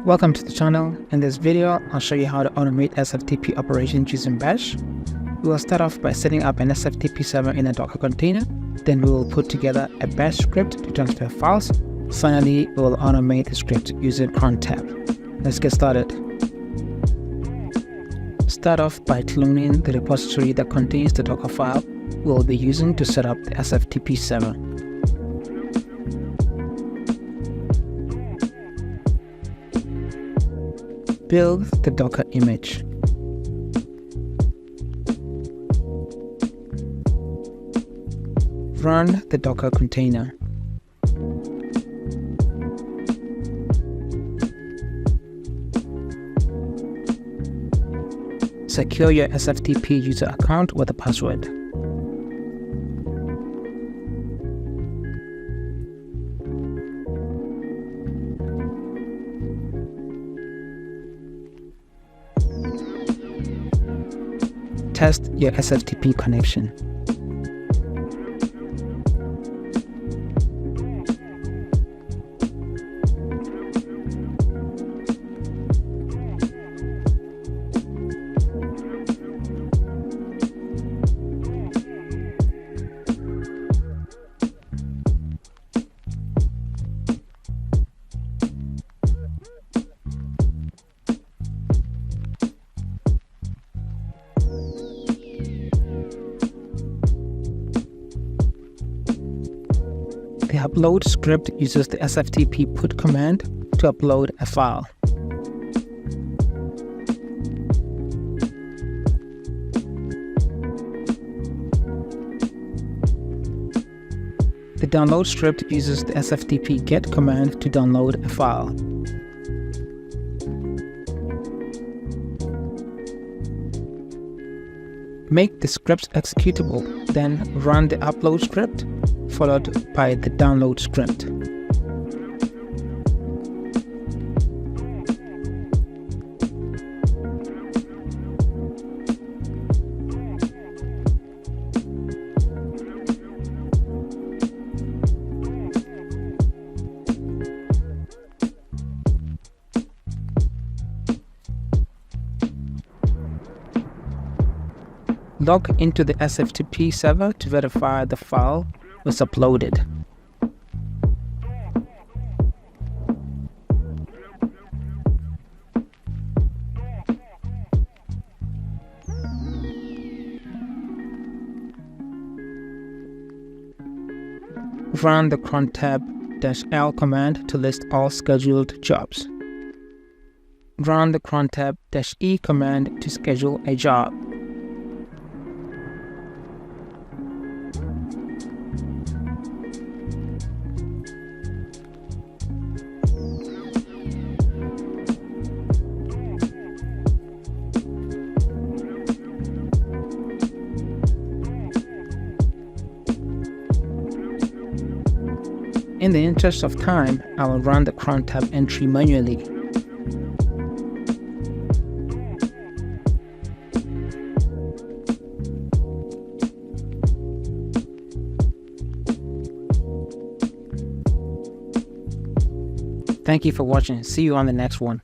Welcome to the channel. In this video, I'll show you how to automate SFTP operations using Bash. We will start off by setting up an SFTP server in a Docker container. Then we will put together a Bash script to transfer files. Finally, we will automate the script using cron tab. Let's get started. Start off by cloning the repository that contains the Docker file we will be using to set up the SFTP server. Build the Docker image. Run the Docker container. Secure your SFTP user account with a password. Test your SFTP connection. The upload script uses the SFTP put command to upload a file. The download script uses the SFTP get command to download a file. Make the scripts executable, then run the upload script, followed by the download script. Log into the SFTP server to verify the file was uploaded. Run the cron tab-l command to list all scheduled jobs. Run the cron tab-e command to schedule a job. In the interest of time, I will run the cron tab entry manually. Thank you for watching. See you on the next one.